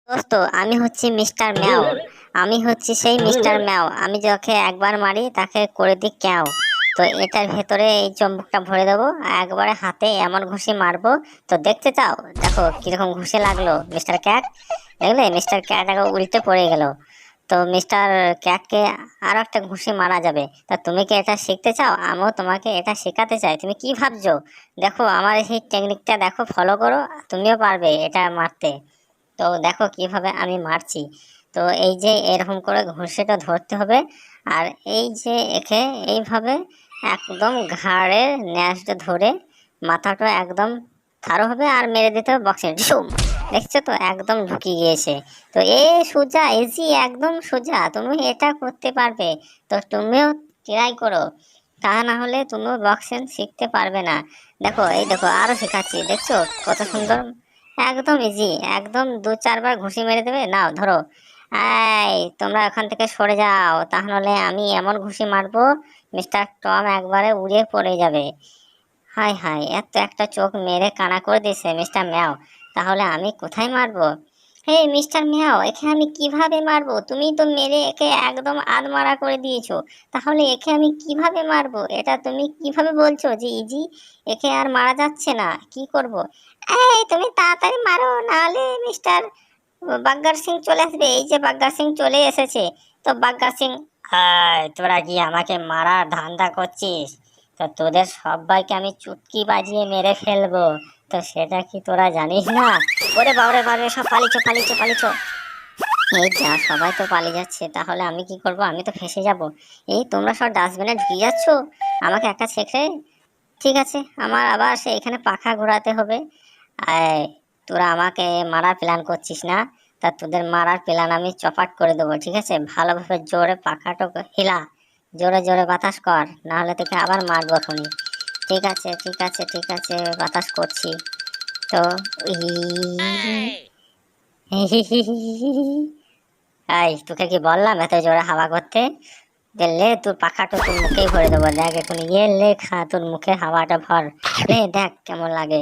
দোস্ত, আমি হচ্ছি মিস্টার ম্যাও। আমি হচ্ছি সেই মিস্টার ম্যাও, আমি যাকে একবার মারি তাকে করে দিই ক্যাও। তো এটার ভেতরে এই চম্বুকটা ভরে দেবো, একবারে হাতে এমন ঘুষি মারবো। তো দেখতে চাও? দেখো কিরকম ঘুষি লাগলো মিস্টার ক্যাট। দেখলে মিস্টার ক্যাট এখন উল্টে পড়ে গেল। তো মিস্টার ক্যাটকে আরো একটা ঘুষি মারা যাবে। তা তুমি কি এটা শিখতে চাও? আমিও তোমাকে এটা শেখাতে চাই। তুমি কি ভাবছো? দেখো আমার এই টেকনিকটা দেখো, ফলো করো, তুমিও পারবে এটা মারতে। তো দেখো কিভাবে আমি মারছি। তো এই যে এরকম করে ঘুষিটা ধরতে হবে, আর এই যে একে এইভাবে একদম ঘাড়ের ন্যাসটা ধরে মাথাটা একদম ধারো হবে আর মেরে দিতে হবে বক্সিং শুম। দেখছো তো একদম ঢুকিয়ে গিয়েছে। তো এ সোজা ইজি, একদম সোজা, তুমি এটা করতে পারবে। তো তুমিও ট্রাই করো, তা না হলে তুমিও বক্সিং শিখতে পারবে না। দেখো এই দেখো আরো শেখাচ্ছি, দেখছো কত সুন্দর, একদম ইজি, একদম দু চারবার ঘুষি মেরে দেবে। নাও ধরো। এই তোমরা এখান থেকে সরে যাও, তাহলে আমি এমন ঘুষি মারবো মিস্টার টম একবারে উড়ে পড়ে যাবে। হাই হাই, এত একটা চোখ মেরে কানা করে দিয়েছে মিস্টার ম্যাও। তাহলে আমি কোথায় মারবো? হে মিস্টার ম্যাও, একে আমি কিভাবে মারবো? তুমি তো মেরে একে একদম আধমারা করে দিয়েছো। তাহলে একে আমি কিভাবে মারবো? এটা তুমি কিভাবে বলছো যে ইজি? একে আর মারা যাচ্ছে না, কি করব? এই তুমি তাড়াতাড়ি মারো, নাহলে মিস্টার বাগ্গার সিং চলে আসবে। এই যে বাগ্গার সিং চলে এসেছে। তো বাগ্গার সিং, হাই তোরা কি আমাকে মারার ধান্দা করছিস? তো তোদের সবাইকে আমি চুটকি বাজিয়ে মেরে ফেলবো। তো সেটা কি তোরা জানিস না? ওরে বাবারে বাবারে, সব পালিয়েছো পালিয়েছো পালিয়েছো। এই যা, সবাই তো পালিয়ে যাচ্ছে, তাহলে আমি কি করব? আমি তো ফেঁসে যাব। এই তোমরা সব ডাস্টবিনে ঢুকে যাচ্ছ, আমাকে একা ছেড়ে। ঠিক আছে, আমার আবার সে এখানে পাখা ঘোরাতে হবে। আয়, তোরা আমাকে মারার প্ল্যান করছিস না? তা তোদের মারার প্ল্যান আমি চপাট করে দেবো, ঠিক আছে? ভালোভাবে জোরে পাখাটা হিলা, জোরে জোরে বাতাস কর, না হলে তোকে আবার মারবো এখনই। ঠিক আছে ঠিক আছে ঠিক আছে, বাতাস করছি। তো এই তোকে কি বললাম এত জোরে হাওয়া করতে? লে তোর পাখাটা তোর মুখেই ভরে দেবো, দেখ এখন ইয়ে লে খা, তোর মুখে হাওয়াটা ভর। লে দেখ কেমন লাগে।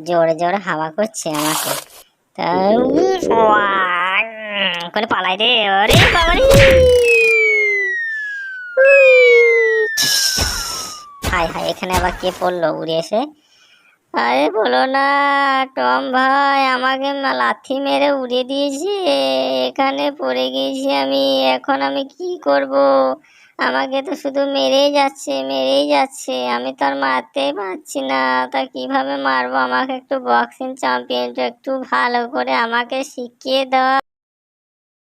জোরে জোরে হাওয়া করছে আমাকে। তা করে পালাই রে, ওরে বাবা রে। হাই হাই, এখানে আবার কে পড়লো উড়ে এসে? আরে বলো না, টম ভাই আমাকে লাথি মেরে উড়িয়ে দিয়েছে। এখানে পড়ে গিয়েছি আমি। এখন আমি কি করব? আমাকে তো শুধু মেরেই যাচ্ছে মেরেই যাচ্ছে, আমি তো আর মারতেই পারছি না। তা কিভাবে মারবো? আমাকে একটু বক্সিং চ্যাম্পিয়নটা একটু ভালো করে আমাকে শিখিয়ে দাও।